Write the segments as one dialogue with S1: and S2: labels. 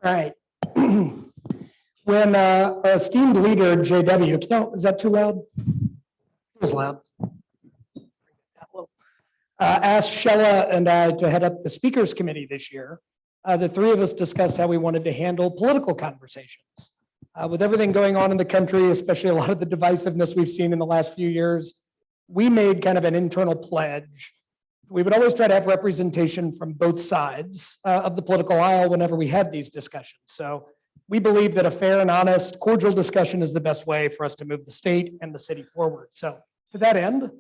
S1: All right. When our esteemed leader, JW, no, is that too loud? It was loud. Asked Shella and I to head up the speakers committee this year. The three of us discussed how we wanted to handle political conversations. With everything going on in the country, especially a lot of the divisiveness we've seen in the last few years, we made kind of an internal pledge. We would always try to have representation from both sides of the political aisle whenever we had these discussions. So we believe that a fair and honest, cordial discussion is the best way for us to move the state and the city forward. So to that end,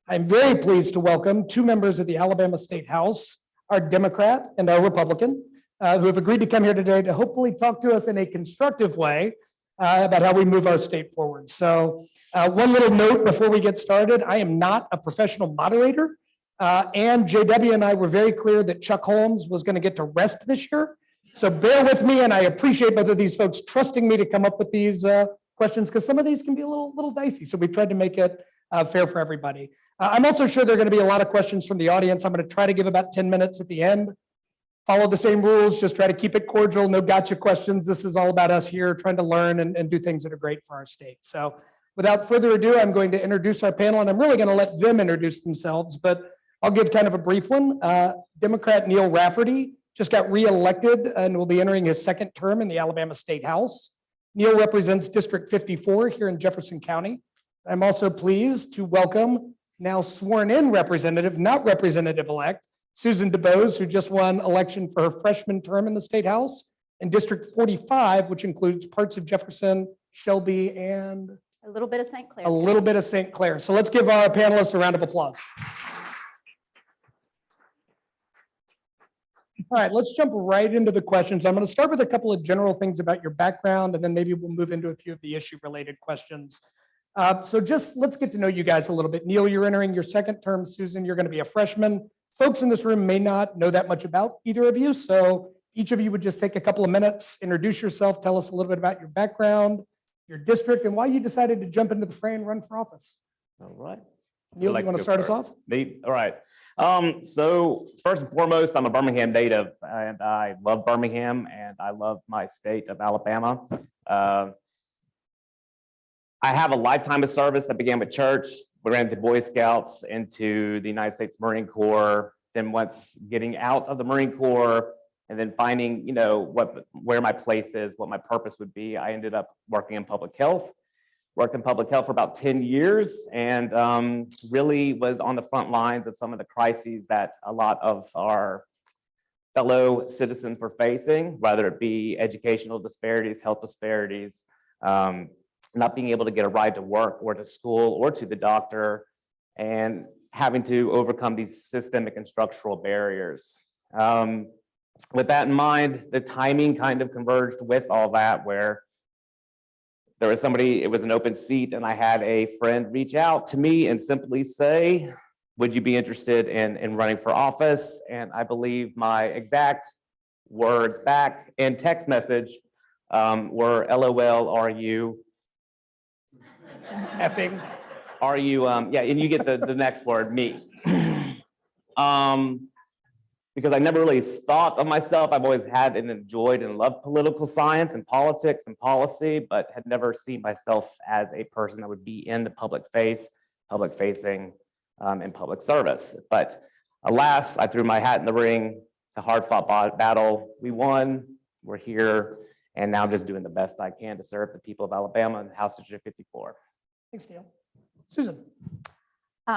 S1: I'm very pleased to welcome two members of the Alabama State House, our Democrat and our Republican, who have agreed to come here today to hopefully talk to us in a constructive way about how we move our state forward. So one little note before we get started, I am not a professional moderator. And JW and I were very clear that Chuck Holmes was going to get to rest this year. So bear with me, and I appreciate both of these folks trusting me to come up with these questions, because some of these can be a little dicey. So we've tried to make it fair for everybody. I'm also sure there are going to be a lot of questions from the audience. I'm going to try to give about 10 minutes at the end. Follow the same rules, just try to keep it cordial, no gotcha questions. This is all about us here trying to learn and do things that are great for our state. So without further ado, I'm going to introduce our panel, and I'm really going to let them introduce themselves, but I'll give kind of a brief one. Democrat Neil Rafferty just got reelected and will be entering his second term in the Alabama State House. Neil represents District 54 here in Jefferson County. I'm also pleased to welcome now sworn in representative, not representative-elect, Susan DuBose, who just won election for her freshman term in the State House, and District 45, which includes parts of Jefferson, Shelby, and
S2: a little bit of St. Clair.
S1: a little bit of St. Clair. So let's give our panelists a round of applause. All right, let's jump right into the questions. I'm going to start with a couple of general things about your background, and then maybe we'll move into a few of the issue-related questions. So just let's get to know you guys a little bit. Neil, you're entering your second term. Susan, you're going to be a freshman. Folks in this room may not know that much about either of you, so each of you would just take a couple of minutes, introduce yourself, tell us a little bit about your background, your district, and why you decided to jump into the fray and run for office.
S3: All right.
S1: Neil, you want to start us off?
S3: Me? All right. So first and foremost, I'm a Birmingham native, and I love Birmingham, and I love my state of Alabama. I have a lifetime of service that began with church. We ran into Boy Scouts, into the United States Marine Corps. Then once getting out of the Marine Corps and then finding, where my place is, what my purpose would be, I ended up working in public health. Worked in public health for about 10 years and really was on the front lines of some of the crises that a lot of our fellow citizens were facing, whether it be educational disparities, health disparities, not being able to get a ride to work or to school or to the doctor, and having to overcome these systemic and structural barriers. With that in mind, the timing kind of converged with all that, where there was somebody, it was an open seat, and I had a friend reach out to me and simply say, would you be interested in running for office? And I believe my exact words back in text message were, LOL, are you
S1: effing?
S3: Are you, yeah, and you get the next word, me. Because I never really thought of myself. I've always had and enjoyed and loved political science and politics and policy, but had never seen myself as a person that would be in the public facing, and public service. But alas, I threw my hat in the ring. It's a hard-fought battle. We won. We're here, and now I'm just doing the best I can to serve the people of Alabama and House District 54.
S1: Thanks, Neil. Susan.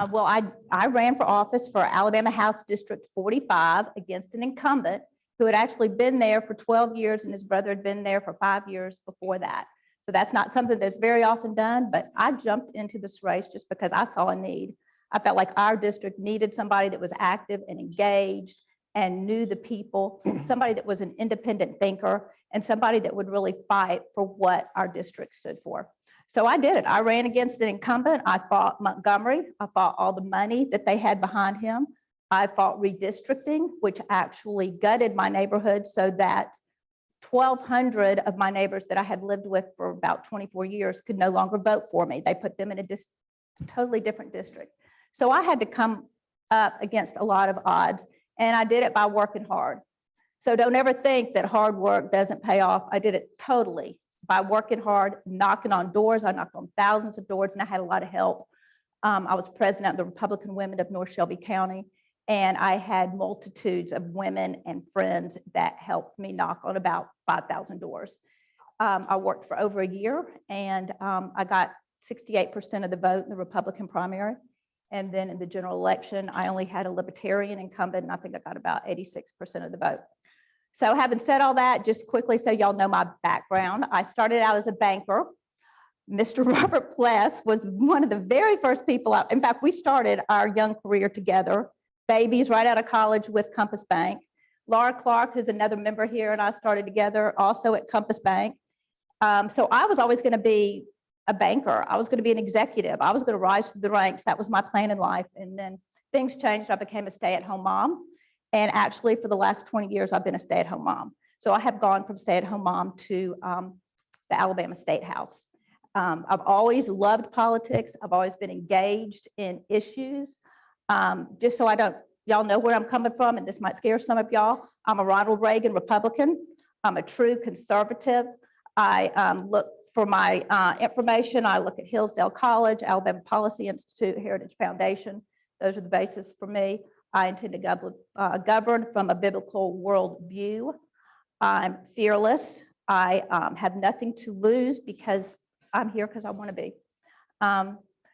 S2: Well, I ran for office for Alabama House District 45 against an incumbent who had actually been there for 12 years, and his brother had been there for 5 years before that. So that's not something that's very often done, but I jumped into this race just because I saw a need. I felt like our district needed somebody that was active and engaged and knew the people, somebody that was an independent thinker, and somebody that would really fight for what our district stood for. So I did it. I ran against an incumbent. I fought Montgomery. I fought all the money that they had behind him. I fought redistricting, which actually gutted my neighborhood so that 1,200 of my neighbors that I had lived with for about 24 years could no longer vote for me. They put them in a totally different district. So I had to come up against a lot of odds, and I did it by working hard. So don't ever think that hard work doesn't pay off. I did it totally by working hard, knocking on doors. I knocked on thousands of doors and I had a lot of help. I was president of the Republican Women of North Shelby County, and I had multitudes of women and friends that helped me knock on about 5,000 doors. I worked for over a year, and I got 68% of the vote in the Republican primary. And then in the general election, I only had a Libertarian incumbent, and I think I got about 86% of the vote. So having said all that, just quickly so y'all know my background, I started out as a banker. Mr. Robert Pless was one of the very first people out. In fact, we started our young career together, babies right out of college with Compass Bank. Laura Clark, who's another member here, and I started together also at Compass Bank. So I was always going to be a banker. I was going to be an executive. I was going to rise through the ranks. That was my plan in life. And then things changed. I became a stay-at-home mom. And actually, for the last 20 years, I've been a stay-at-home mom. So I have gone from stay-at-home mom to the Alabama State House. I've always loved politics. I've always been engaged in issues. Just so y'all know where I'm coming from, and this might scare some of y'all. I'm a Ronald Reagan Republican. I'm a true conservative. I look for my information. I look at Hillsdale College, Alabama Policy Institute, Heritage Foundation. Those are the bases for me. I intend to govern from a biblical worldview. I'm fearless. I have nothing to lose because I'm here because I want to be.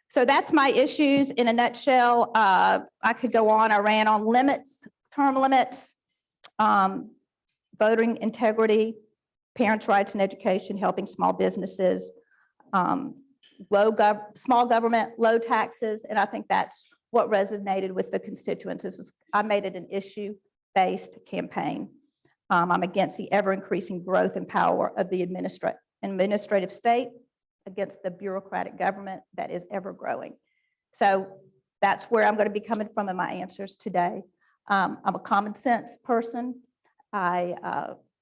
S2: So that's my issues in a nutshell. I could go on. I ran on limits, term limits, voting integrity, parents' rights and education, helping small businesses, small government, low taxes, and I think that's what resonated with the constituents. I made it an issue-based campaign. I'm against the ever-increasing growth and power of the administrative state, against the bureaucratic government that is ever growing. So that's where I'm going to be coming from in my answers today. I'm a common sense person. I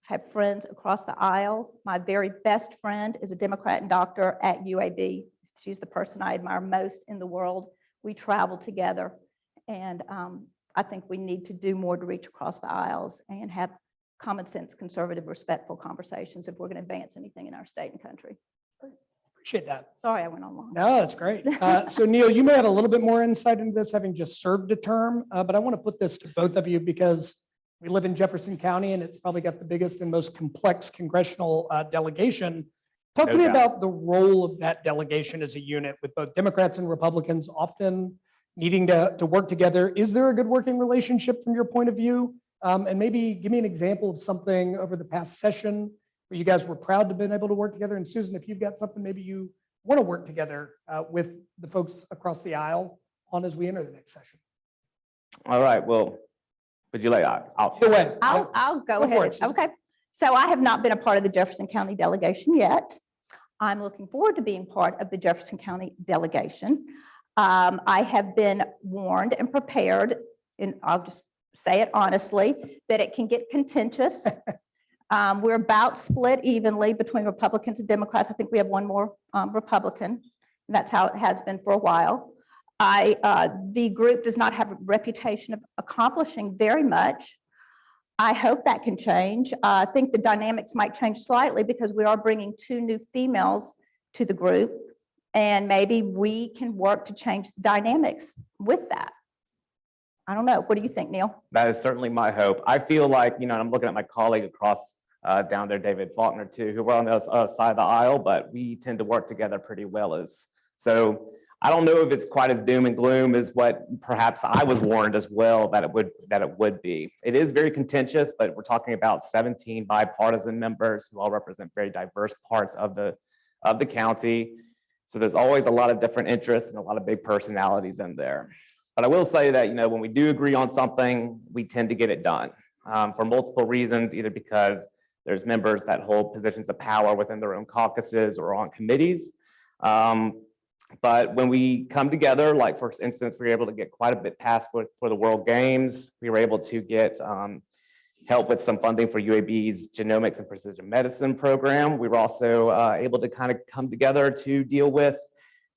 S2: have friends across the aisle. My very best friend is a Democrat and doctor at UAB. She's the person I admire most in the world. We travel together, and I think we need to do more to reach across the aisles and have common sense, conservative, respectful conversations if we're going to advance anything in our state and country.
S1: Appreciate that.
S2: Sorry, I went on long.
S1: No, that's great. So Neil, you may have a little bit more insight into this, having just served a term, but I want to put this to both of you because we live in Jefferson County and it's probably got the biggest and most complex congressional delegation. Talk to me about the role of that delegation as a unit with both Democrats and Republicans often needing to work together. Is there a good working relationship from your point of view? And maybe give me an example of something over the past session where you guys were proud to have been able to work together. And Susan, if you've got something maybe you want to work together with the folks across the aisle on as we enter the next session.
S3: All right, well, would you like,
S1: Either way.
S2: I'll go
S1: Go for
S2: ahead.
S1: it, Susan.
S2: Okay. So I have not been a part of the Jefferson County delegation yet. I'm looking forward to being part of the Jefferson County delegation. I have been warned and prepared, and I'll just say it honestly, that it can get contentious. We're about split evenly between Republicans and Democrats. I think we have one more Republican. And that's how it has been for a while. The group does not have a reputation of accomplishing very much. I hope that can change. I think the dynamics might change slightly because we are bringing 2 new females to the group, and maybe we can work to change the dynamics with that. I don't know. What do you think, Neil?
S3: that is certainly my hope. I feel like, you know, I'm looking at my colleague across down there, David Faulkner too, who we're on the other side of the aisle, but we tend to work together pretty well. So I don't know if it's quite as doom and gloom as what perhaps I was warned as well that it would be. It is very contentious, but we're talking about 17 bipartisan members who all represent very diverse parts of the county. So there's always a lot of different interests and a lot of big personalities in there. But I will say that, you know, when we do agree on something, we tend to get it done for multiple reasons, either because there's members that hold positions of power within their own caucuses or on committees. But when we come together, like for instance, we were able to get quite a bit passed for the World Games. We were able to get help with some funding for UAB's genomics and precision medicine program. We were also able to kind of come together to deal with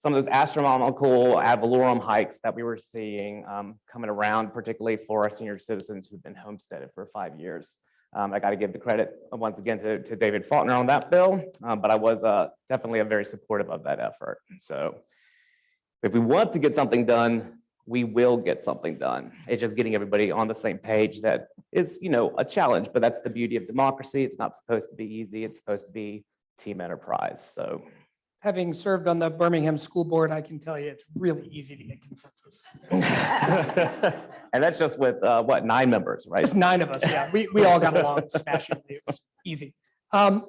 S3: some of those astronomical ad valorem hikes that we were seeing coming around, particularly for our senior citizens who've been homesteaded for 5 years. I got to give the credit once again to David Faulkner on that bill, but I was definitely a very supportive of that effort. So if we want to get something done, we will get something done. It's just getting everybody on the same page that is, a challenge, but that's the beauty of democracy. It's not supposed to be easy. It's supposed to be team enterprise. So
S1: Having served on the Birmingham School Board, I can tell you it's really easy to get consensus.
S3: and that's just with 9 members, right?
S1: Just 9 of us, yeah. We all got along smashingly. It was easy.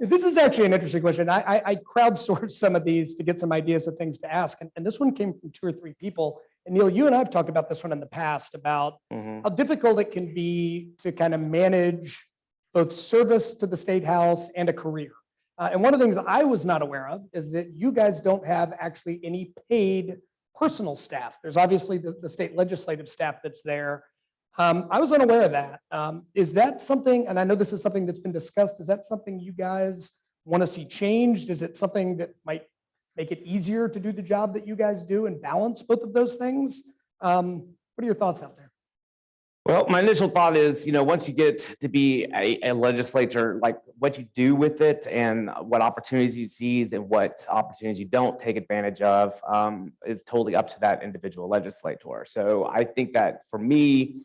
S1: This is actually an interesting question. I crowdsourced some of these to get some ideas of things to ask. And this one came from 2 or 3 people. And Neil, you and I have talked about this one in the past about how difficult it can be to kind of manage both service to the State House and a career. And one of the things I was not aware of is that you guys don't have actually any paid personal staff. There's obviously the state legislative staff that's there. I was unaware of that. Is that something, and I know this is something that's been discussed, is that something you guys want to see changed? Is it something that might make it easier to do the job that you guys do and balance both of those things? What are your thoughts out there?
S3: Well, my initial thought is, once you get to be a legislator, like what you do with it and what opportunities you seize and what opportunities you don't take advantage of is totally up to that individual legislator. So I think that for me,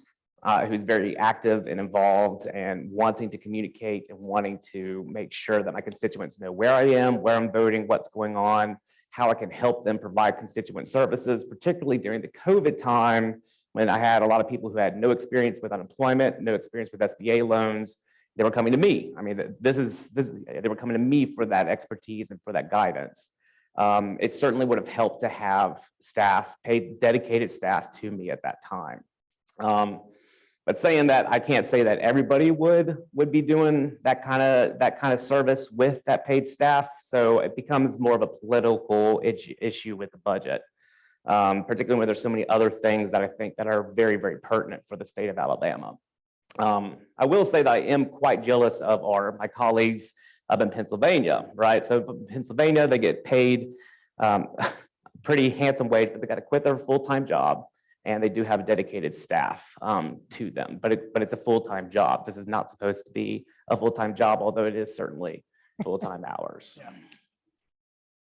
S3: who's very active and involved and wanting to communicate and wanting to make sure that my constituents know where I am, where I'm voting, what's going on, how I can help them provide constituent services, particularly during the COVID time, when I had a lot of people who had no experience with unemployment, no experience with SBA loans. They were coming to me. I mean, they were coming to me for that expertise and for that guidance. It certainly would have helped to have staff, paid dedicated staff to me at that time. But saying that, I can't say that everybody would be doing that kind of service with that paid staff. So it becomes more of a political issue with the budget. Particularly when there's so many other things that I think that are very, very pertinent for the state of Alabama. I will say that I am quite jealous of my colleagues up in Pennsylvania, right? So in Pennsylvania, they get paid pretty handsome wage, but they got to quit their full-time job, and they do have dedicated staff to them, but it's a full-time job. This is not supposed to be a full-time job, although it is certainly full-time hours.
S1: Yeah.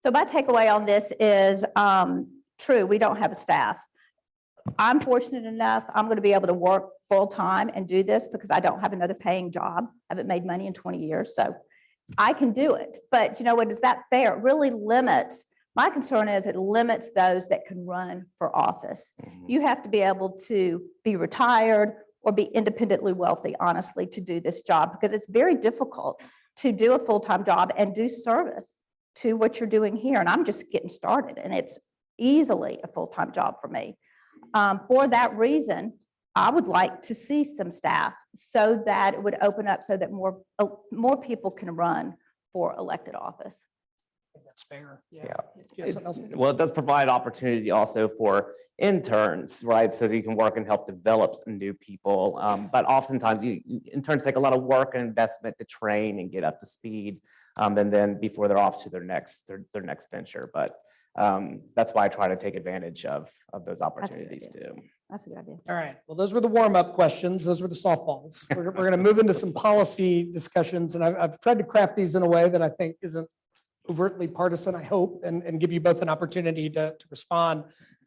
S2: So my takeaway on this is, true, we don't have a staff. I'm fortunate enough, I'm going to be able to work full-time and do this because I don't have another paying job. I haven't made money in 20 years, so I can do it. But you know what, is that fair? It really limits, my concern is it limits those that can run for office. You have to be able to be retired or be independently wealthy, honestly, to do this job, because it's very difficult to do a full-time job and do service to what you're doing here. And I'm just getting started, and it's easily a full-time job for me. For that reason, I would like to see some staff so that it would open up so that more people can run for elected office.
S1: I think that's fair. Yeah.
S3: Yeah.
S1: Do you have something else?
S3: Well, it does provide opportunity also for interns, right? So that you can work and help develop new people. But oftentimes interns take a lot of work and investment to train and get up to speed. And then before they're off to their next venture. But that's why I try to take advantage of those opportunities too.
S2: That's a good idea.
S1: All right. Well, those were the warm-up questions. Those were the softballs. We're going to move into some policy discussions, and I've tried to craft these in a way that I think isn't overtly partisan, I hope, and give you both an opportunity to respond.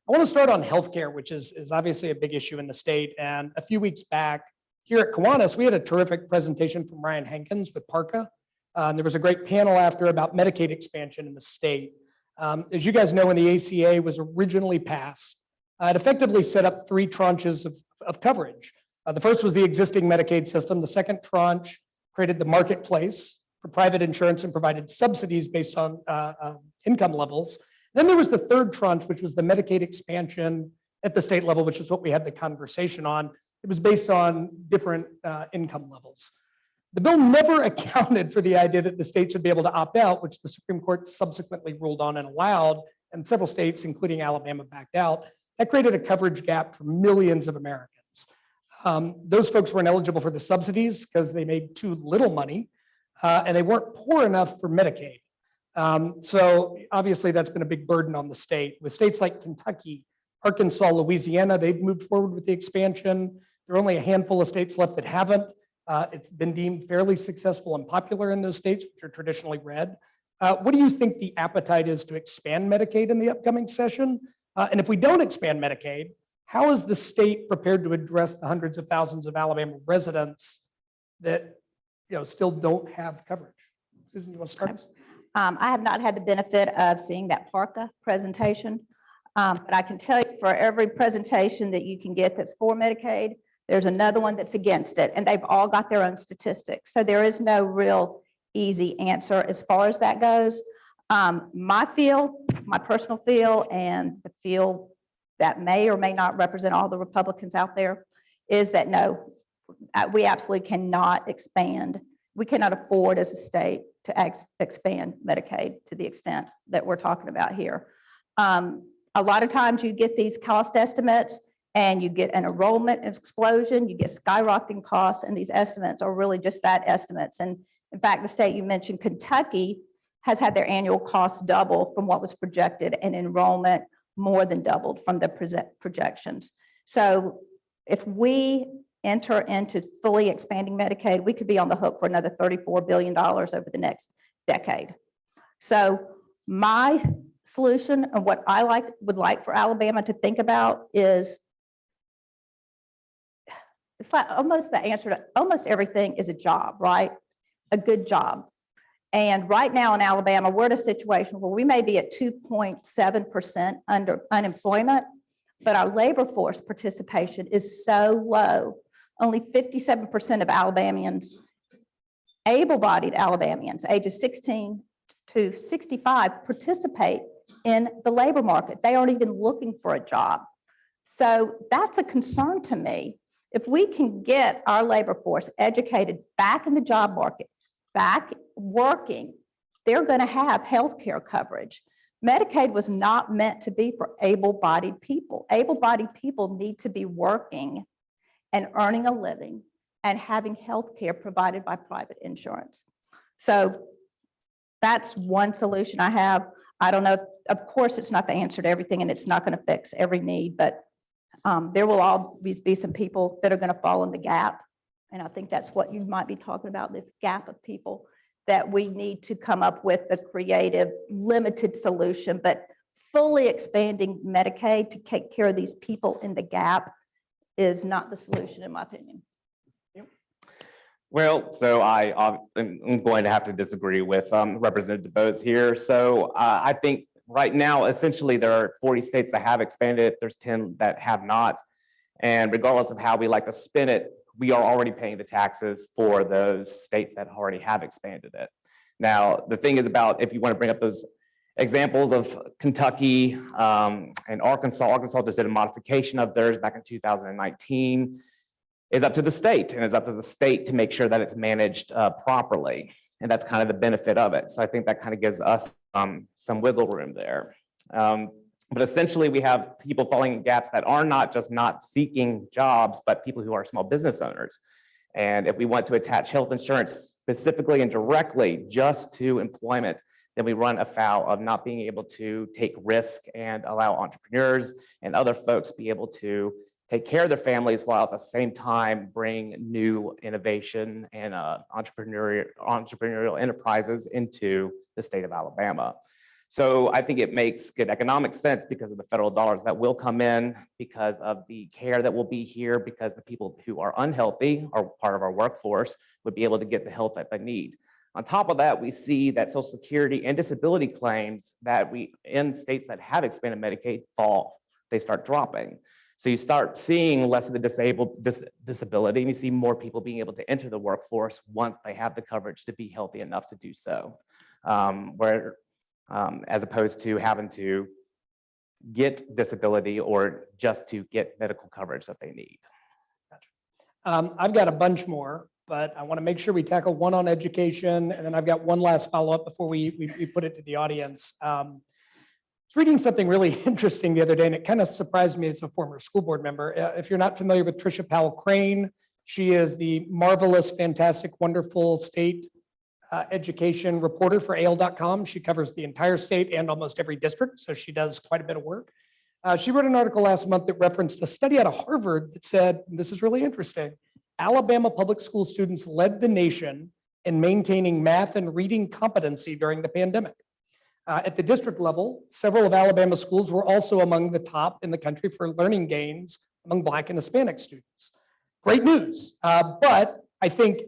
S1: I want to start on healthcare, which is obviously a big issue in the state. And a few weeks back here at Kiwanis, we had a terrific presentation from Ryan Hankins with PARCA. There was a great panel after about Medicaid expansion in the state. As you guys know, when the ACA was originally passed, it effectively set up 3 tranches of coverage. The first was the existing Medicaid system. The second tranche created the marketplace for private insurance and provided subsidies based on income levels. Then there was the third tranche, which was the Medicaid expansion at the state level, which is what we had the conversation on. It was based on different income levels. The bill never accounted for the idea that the states would be able to opt out, which the Supreme Court subsequently ruled on and allowed, and several states, including Alabama, backed out. That created a coverage gap for millions of Americans. Those folks weren't eligible for the subsidies because they made too little money, and they weren't poor enough for Medicaid. So obviously that's been a big burden on the state. With states like Kentucky, Arkansas, Louisiana, they've moved forward with the expansion. There are only a handful of states left that haven't. It's been deemed fairly successful and popular in those states, which are traditionally red. What do you think the appetite is to expand Medicaid in the upcoming session? And if we don't expand Medicaid, how is the state prepared to address the hundreds of thousands of Alabama residents that still don't have coverage? Susan, you want to start?
S2: I have not had the benefit of seeing that PARCA presentation, but I can tell you for every presentation that you can get that's for Medicaid, there's another one that's against it, and they've all got their own statistics. So there is no real easy answer as far as that goes. My personal feel, and the feel that may or may not represent all the Republicans out there, is that no, we absolutely cannot expand. We cannot afford as a state to expand Medicaid to the extent that we're talking about here. A lot of times you get these cost estimates and you get an enrollment explosion, you get skyrocketing costs, and these estimates are really just that, estimates. And in fact, the state you mentioned, Kentucky, has had their annual costs double from what was projected, and enrollment more than doubled from the projections. So if we enter into fully expanding Medicaid, we could be on the hook for another $34 billion over the next decade. So my solution, and what I would like for Alabama to think about, is it's like almost the answer to almost everything is a job, right? A good job. And right now in Alabama, we're in a situation where we may be at 2.7% under unemployment, but our labor force participation is so low. Only 57% of Alabamians, able-bodied Alabamians, ages 16 to 65, participate in the labor market. They aren't even looking for a job. So that's a concern to me. If we can get our labor force educated back in the job market, back working, they're going to have health care coverage. Medicaid was not meant to be for able-bodied people. Able-bodied people need to be working and earning a living and having health care provided by private insurance. So that's one solution I have. I don't know, of course, it's not the answer to everything, and it's not going to fix every need, but there will always be some people that are going to fall in the gap. And I think that's what you might be talking about, this gap of people that we need to come up with a creative, limited solution, but fully expanding Medicaid to take care of these people in the gap is not the solution, in my opinion.
S3: Well, so I'm going to have to disagree with Representative DuBose here. So I think right now, essentially, there are 40 states that have expanded. There's 10 that have not. And regardless of how we like to spin it, we are already paying the taxes for those states that already have expanded it. Now, the thing is about, if you want to bring up those examples of Kentucky and Arkansas just did a modification of theirs back in 2019. It's up to the state, and it's up to the state to make sure that it's managed properly. And that's kind of the benefit of it. So I think that kind of gives us some wiggle room there. But essentially, we have people falling in gaps that are not just not seeking jobs, but people who are small business owners. And if we want to attach health insurance specifically and directly just to employment, then we run afoul of not being able to take risk and allow entrepreneurs and other folks be able to take care of their families while at the same time bring new innovation and entrepreneurial enterprises into the state of Alabama. So I think it makes good economic sense because of the federal dollars that will come in, because of the care that will be here, because the people who are unhealthy or part of our workforce would be able to get the help that they need. On top of that, we see that Social Security and disability claims that in states that have expanded Medicaid fall, they start dropping. So you start seeing less of the disability, and you see more people being able to enter the workforce once they have the coverage to be healthy enough to do so. As opposed to having to get disability or just to get medical coverage that they need.
S1: I've got a bunch more, but I want to make sure we tackle one on education, and then I've got one last follow-up before we put it to the audience. I was reading something really interesting the other day, and it kind of surprised me as a former school board member. If you're not familiar with Tricia Powell Crane, she is the marvelous, fantastic, wonderful state education reporter for AL.com. She covers the entire state and almost every district, so she does quite a bit of work. She wrote an article last month that referenced a study out of Harvard that said, and this is really interesting, Alabama public school students led the nation in maintaining math and reading competency during the pandemic. At the district level, several of Alabama schools were also among the top in the country for learning gains among Black and Hispanic students. Great news, but I think,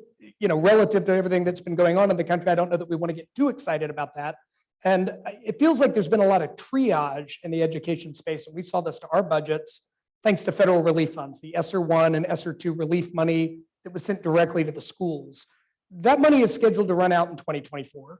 S1: relative to everything that's been going on in the country, I don't know that we want to get too excited about that. And it feels like there's been a lot of triage in the education space, and we saw this to our budgets thanks to federal relief funds, the ESSER 1 and ESSER 2 relief money that was sent directly to the schools. That money is scheduled to run out in 2024.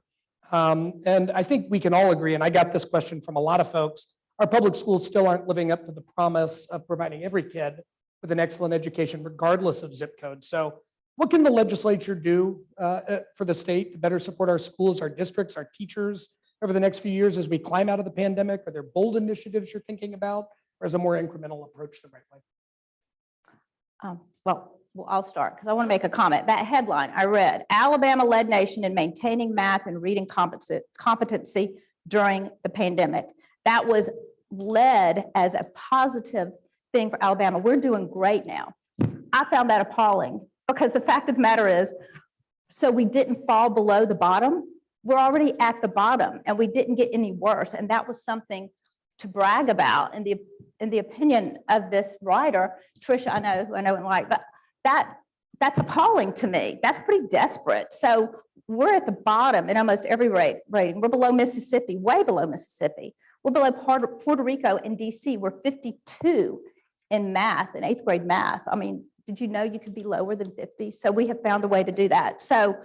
S1: And I think we can all agree, and I got this question from a lot of folks, our public schools still aren't living up to the promise of providing every kid with an excellent education, regardless of zip code. So what can the legislature do for the state to better support our schools, our districts, our teachers over the next few years as we climb out of the pandemic? Are there bold initiatives you're thinking about, or is a more incremental approach the right way?
S2: Well, I'll start because I want to make a comment. That headline I read, Alabama led nation in maintaining math and reading competency during the pandemic. That was led as a positive thing for Alabama. We're doing great now. I found that appalling because the fact of the matter is, so we didn't fall below the bottom. We're already at the bottom and we didn't get any worse. And that was something to brag about in the opinion of this writer, Trisha, I know and like, but that's appalling to me. That's pretty desperate. So we're at the bottom in almost every rating. We're below Mississippi, way below Mississippi. We're below Puerto Rico and DC. We're 52 in math, in 8th grade math. I mean, did you know you could be lower than 50? So we have found a way to do that. So,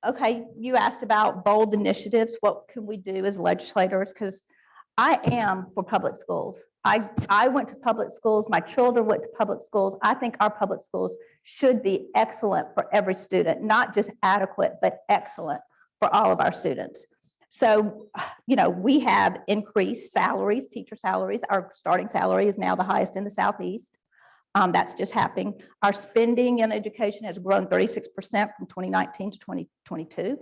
S2: okay, you asked about bold initiatives. What can we do as legislators? Because I am for public schools. I went to public schools. My children went to public schools. I think our public schools should be excellent for every student, not just adequate, but excellent for all of our students. So, we have increased salaries, teacher salaries. Our starting salary is now the highest in the Southeast. That's just happening. Our spending in education has grown 36% from 2019 to 2022.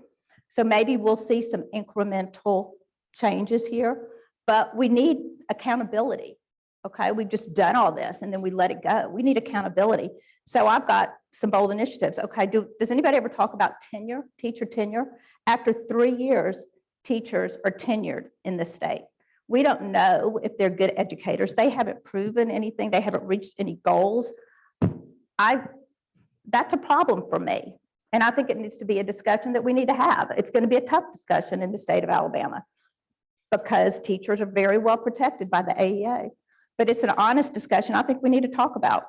S2: So maybe we'll see some incremental changes here, but we need accountability. Okay, we've just done all this and then we let it go. We need accountability. So I've got some bold initiatives. Okay, does anybody ever talk about tenure, teacher tenure? After 3 years, teachers are tenured in this state. We don't know if they're good educators. They haven't proven anything. They haven't reached any goals. That's a problem for me. And I think it needs to be a discussion that we need to have. It's going to be a tough discussion in the state of Alabama because teachers are very well protected by the AEA. But it's an honest discussion I think we need to talk about.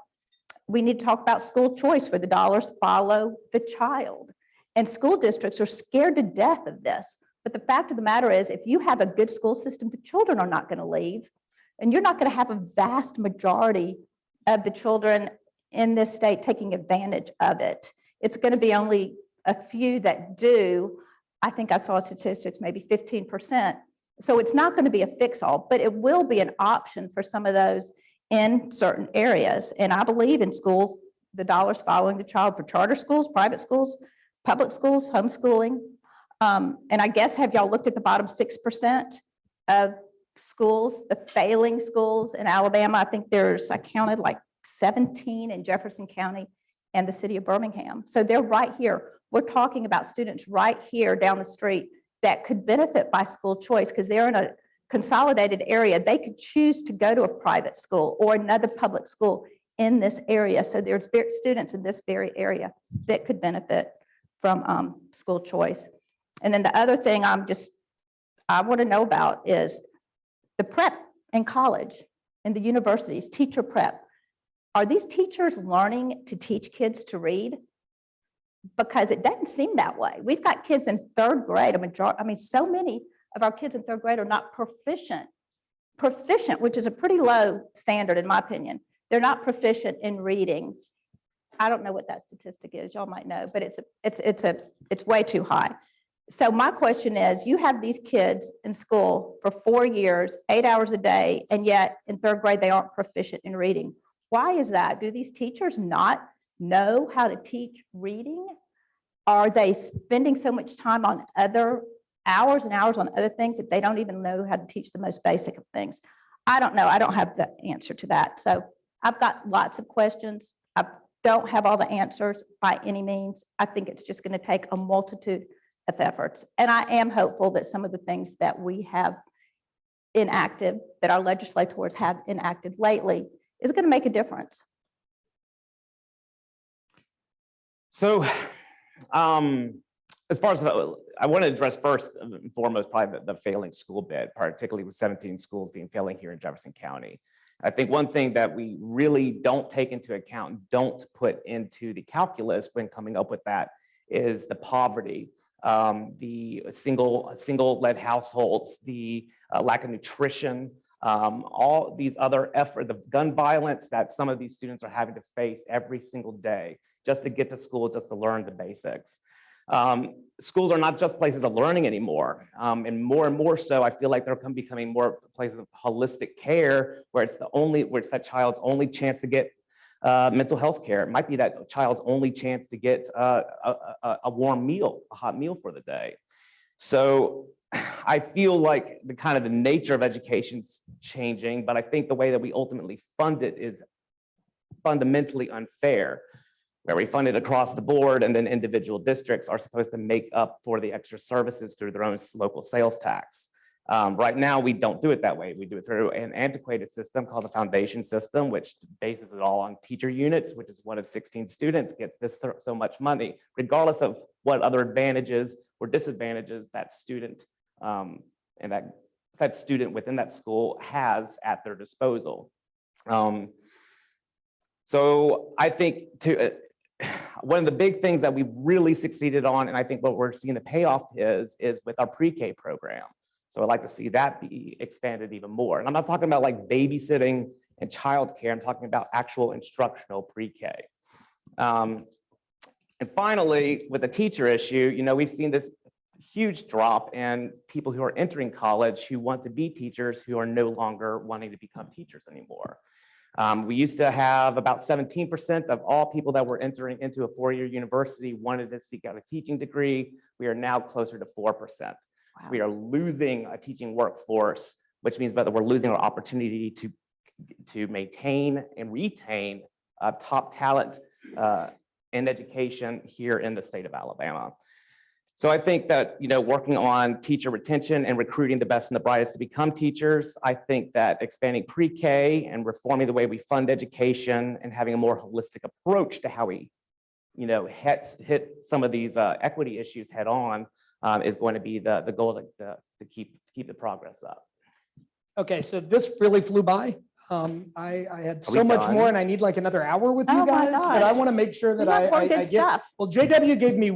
S2: We need to talk about school choice where the dollars follow the child. And school districts are scared to death of this. But the fact of the matter is, if you have a good school system, the children are not going to leave. And you're not going to have a vast majority of the children in this state taking advantage of it. It's going to be only a few that do. I think I saw statistics, maybe 15%. So it's not going to be a fix-all, but it will be an option for some of those in certain areas. And I believe in schools, the dollars following the child for charter schools, private schools, public schools, homeschooling. And I guess, have y'all looked at the bottom 6% of schools, the failing schools in Alabama? I think I counted like 17 in Jefferson County and the city of Birmingham. So they're right here. We're talking about students right here down the street that could benefit by school choice because they're in a consolidated area. They could choose to go to a private school or another public school in this area. So there's students in this very area that could benefit from school choice. And then the other thing I want to know about is the prep in college and the universities, teacher prep. Are these teachers learning to teach kids to read? Because it doesn't seem that way. We've got kids in 3rd grade, so many of our kids in 3rd grade are not proficient, which is a pretty low standard in my opinion. They're not proficient in reading. I don't know what that statistic is. Y'all might know, but it's way too high. So my question is, you have these kids in school for 4 years, 8 hours a day, and yet in 3rd grade, they aren't proficient in reading. Why is that? Do these teachers not know how to teach reading? Are they spending so much time on other hours and hours on other things that they don't even know how to teach the most basic of things? I don't know. I don't have the answer to that. So I've got lots of questions. I've don't have all the answers by any means. I think it's just going to take a multitude of efforts. And I am hopeful that some of the things that we have enacted, that our legislators have enacted lately, is going to make a difference.
S3: So, as far as I want to address first and foremost, probably the failing school bid, particularly with 17 schools being failing here in Jefferson County. I think one thing that we really don't take into account, don't put into the calculus when coming up with that, is the poverty, the single-led households, the lack of nutrition, all these other efforts, the gun violence that some of these students are having to face every single day just to get to school, just to learn the basics. Schools are not just places of learning anymore. And more so, I feel like they're becoming more places of holistic care where it's that child's only chance to get mental health care. It might be that child's only chance to get a warm meal, a hot meal for the day. So I feel like the nature of education's changing, but I think the way that we ultimately fund it is fundamentally unfair, where we fund it across the board and then individual districts are supposed to make up for the extra services through their own local sales tax. Right now, we don't do it that way. We do it through an antiquated system called the foundation system, which bases it all on teacher units, which is one of 16 students gets this so much money, regardless of what other advantages or disadvantages that student and that student within that school has at their disposal. So I think one of the big things that we've really succeeded on, and I think what we're seeing the payoff is with our pre-K program. So I'd like to see that be expanded even more. And I'm not talking about like babysitting and childcare. I'm talking about actual instructional pre-K. And finally, with the teacher issue, we've seen this huge drop in people who are entering college who want to be teachers who are no longer wanting to become teachers anymore. We used to have about 17% of all people that were entering into a four-year university wanted to seek out a teaching degree. We are now closer to 4%. Wow. So we are losing a teaching workforce, which means that we're losing our opportunity to maintain and retain top talent in education here in the state of Alabama. So I think that, working on teacher retention and recruiting the best and the brightest to become teachers, I think that expanding pre-K and reforming the way we fund education and having a more holistic approach to how we, hit some of these equity issues head on is going to be the goal to keep the progress up.
S1: Okay, so this really flew by. I had so
S3: we
S1: much
S3: done?
S1: more and I need like another hour with you
S2: Oh my
S1: guys, but I
S2: gosh.
S1: want to make sure that
S2: We have more
S1: I
S2: good
S1: get,
S2: stuff.
S1: well, JW gave me